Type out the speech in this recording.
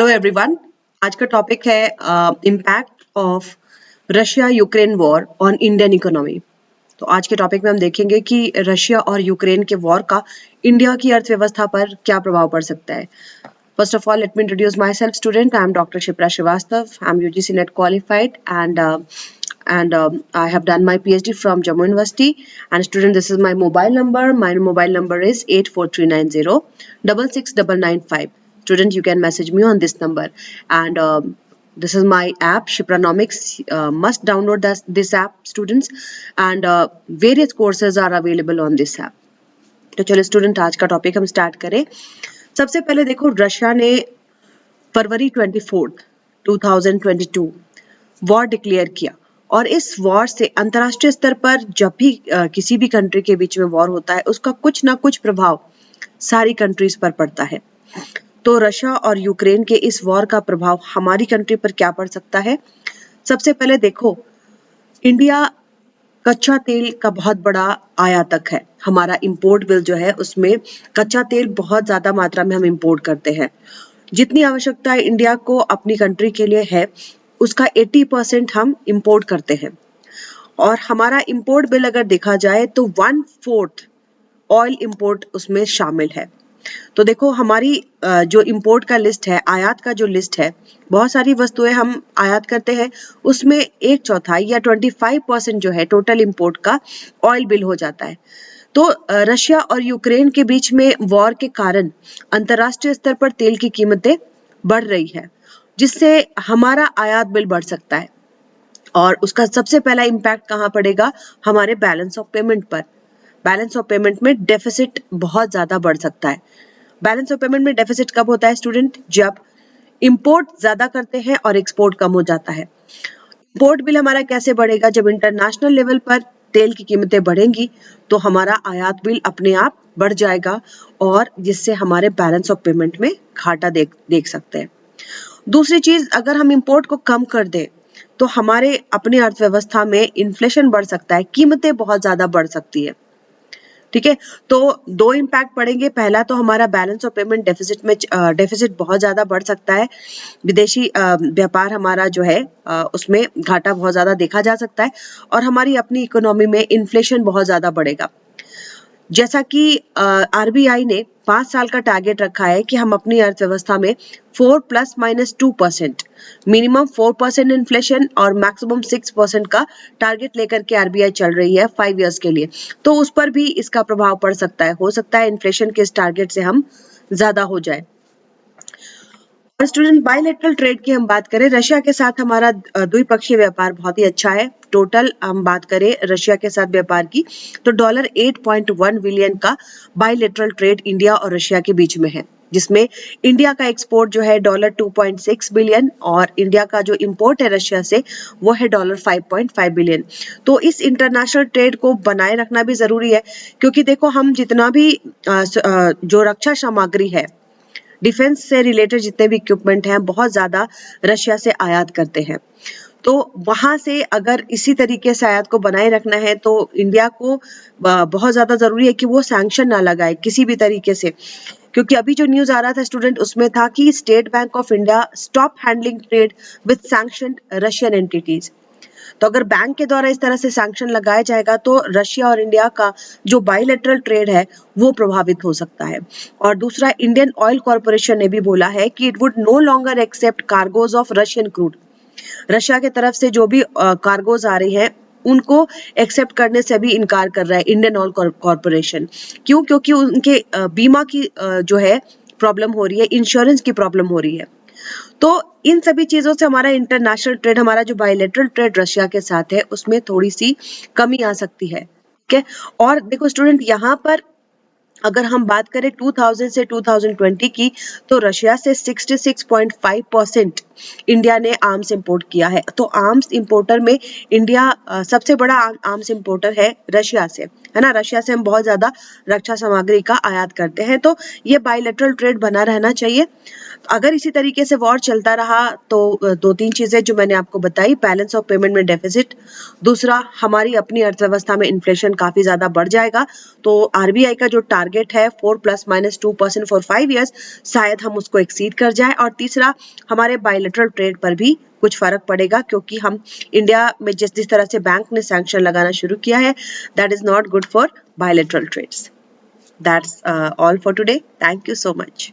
Hello everyone. आज का topic है impact of Russia Ukraine war on Indian economy. तो आज के टॉपिक में हम देखेंगे कि रशिया और यूक्रेन के वॉर का इंडिया की अर्थव्यवस्था पर क्या प्रभाव पड़ सकता है। First of all, let me introduce myself student. I am doctor Shipra Srivastava. I am UGC NET qualified and I have done my PhD from Jammu University. And student, this is my mobile number. My mobile number is 84390 66995. Student, you can message me on this number. And this is my app Shipranomics. Must download this app, students. And various courses are available on this app. तो चलो student, आज का topic हम start करें। सबसे पहले देखो, Russia ने फरवरी 24, 2022 वॉर डिक्लेयर किया। और इस वॉर से अंतर्राष्ट्रीय स्तर पर जब भी किसी भी कंट्री के बीच में वॉर होता है, उसका कुछ ना कुछ प्रभाव सारी कंट्रीज पर पड़ता है। तो रशिया और यूक्रेन के इस वॉर का प्रभाव हमारी कंट्री पर क्या पड़ सकता है। सबसे पहले देखो, इंडिया कच्चा तेल का बहुत बड़ा आयातक है। हमारा इंपोर्ट बिल जो है, उसमें कच्चा तेल बहुत ज्यादा मात्रा में हम इंपोर्ट करते हैं। जितनी आवश्यकता इंडिया को अपनी कंट्री के लिए है, उसका 80% हम इंपोर्ट करते हैं। और हमारा इंपोर्ट बिल अगर देखा जाए तो 1/4 ऑयल इंपोर्ट उसमें शामिल है। तो देखो, हमारी जो इंपोर्ट का लिस्ट है, आयात का जो लिस्ट है, बहुत सारी वस्तुएं हम आयात करते हैं, उसमें 1/4 या 25% जो है टोटल इंपोर्ट का ऑयल बिल हो जाता है। तो रशिया और यूक्रेन के बीच में वॉर के कारण अंतर्राष्ट्रीय स्तर पर तेल की कीमतें बढ़ रही है, जिससे हमारा आयात बिल बढ़ सकता है। और उसका सबसे पहला इम्पैक्ट कहाँ पड़ेगा? हमारे बैलेंस ऑफ पेमेंट पर। बैलेंस ऑफ पेमेंट में डेफिसिट बहुत ज्यादा बढ़ सकता है। बैलेंस ऑफ पेमेंट में डेफिसिट कब होता है स्टूडेंट? जब इंपोर्ट ज्यादा करते हैं और एक्सपोर्ट कम हो जाता है। इंपोर्ट बिल हमारा कैसे बढ़ेगा? जब इंटरनेशनल लेवल पर तेल की कीमतें बढ़ेंगी तो हमारा आयात बिल अपने आप बढ़ जाएगा, और जिससे हमारे बैलेंस ऑफ पेमेंट में घाटा देख सकते हैं। दूसरी चीज, अगर हम इंपोर्ट को कम कर दें तो हमारे अपनी अर्थव्यवस्था में इन्फ्लेशन बढ़ सकता है, कीमतें बहुत ज्यादा बढ़ सकती है। ठीक है, तो दो इम्पैक्ट पड़ेंगे। पहला तो हमारा बैलेंस ऑफ पेमेंट डेफिसिट बहुत ज्यादा बढ़ सकता है। विदेशी व्यापार हमारा जो है उसमें घाटा बहुत ज्यादा देखा जा सकता है, और हमारी अपनी इकोनॉमी में इन्फ्लेशन बहुत ज्यादा बढ़ेगा। जैसा कि आरबीआई ने 5 साल का टारगेट रखा है कि हम अपनी अर्थव्यवस्था में 4 ± 2%, मिनिमम 4% इन्फ्लेशन और मैक्सिमम 6% का टारगेट लेकर के आरबीआई चल रही है 5 इयर्स के लिए। तो उस पर भी इसका प्रभाव पड़ सकता है। हो सकता है इन्फ्लेशन के इस टारगेट से हम ज्यादा हो जाए। स्टूडेंट, बायलैटरल ट्रेड की हम बात करें, रशिया के साथ हमारा द्विपक्षीय व्यापार बहुत ही अच्छा है। टोटल हम बात करें रशिया के साथ व्यापार की, तो $8.1 बिलियन का बायलैटरल ट्रेड इंडिया और रशिया के बीच में है, जिसमें इंडिया का एक्सपोर्ट जो है $2.6 बिलियन, और इंडिया का जो इंपोर्ट है रशिया से वो है $5.5 बिलियन। तो इस इंटरनेशनल ट्रेड को बनाए रखना भी जरूरी है, क्योंकि देखो, हम जितना भी जो रक्षा सामग्री है, डिफेंस से रिलेटेड जितने भी इक्विपमेंट हैं, बहुत ज्यादा रशिया से आयात करते हैं। तो वहां से अगर इसी तरीके से आयात को बनाए रखना है तो इंडिया को बहुत ज्यादा जरूरी है कि वो सैंक्शन ना लगाए किसी भी तरीके से। क्योंकि अभी जो न्यूज आ रहा था स्टूडेंट, उसमें था कि state bank of India stop handling trade with sanctioned Russian entities. तो अगर बैंक के द्वारा इस तरह से सैंक्शन लगाया जाएगा तो रशिया और इंडिया का जो बायलैटरल ट्रेड है वो प्रभावित हो सकता है। और दूसरा, इंडियन ऑयल कॉर्पोरेशन ने भी बोला है कि it would no longer accept cargoes of Russian crude. Russia की तरफ से जो भी कार्गोज आ रही हैं, उनको एक्सेप्ट करने से भी इनकार कर रहा है इंडियन ऑयल कॉर्पोरेशन। क्यों? क्योंकि उनके बीमा की जो है प्रॉब्लम हो रही है, इंश्योरेंस की प्रॉब्लम हो रही है। तो इन सभी चीजों से हमारा इंटरनेशनल ट्रेड, हमारा जो बायलैटरल ट्रेड रशिया के साथ है, उसमें थोड़ी सी कमी आ सकती है। ठीक है, और देखो स्टूडेंट, यहाँ पर अगर हम बात करें 2000 से 2020 की, तो रशिया से 66.5% इंडिया ने आर्म्स इंपोर्ट किया है। तो आर्म्स इंपोर्टर में इंडिया सबसे बड़ा आर्म्स इंपोर्टर है रशिया से, है ना। रशिया से हम बहुत ज्यादा रक्षा सामग्री का आयात करते हैं। तो ये बायलैटरल ट्रेड बना रहना चाहिए। अगर इसी तरीके से वॉर चलता रहा तो 2-3 चीजें जो मैंने आपको बताई, बैलेंस ऑफ पेमेंट में डेफिसिट, दूसरा हमारी अपनी अर्थव्यवस्था में इन्फ्लेशन काफी ज्यादा बढ़ जाएगा। तो आरबीआई का जो टारगेट टारगेट है 4 ± 2% फॉर 5 years, शायद हम उसको एक्सीड कर जाए। और तीसरा, हमारे बायलैटरल ट्रेड पर भी कुछ फर्क पड़ेगा, क्योंकि हम इंडिया में जिस तरह से बैंक ने सैंक्शन लगाना शुरू किया है, that is not good for bilateral trades. That's all for today. Thank you so much.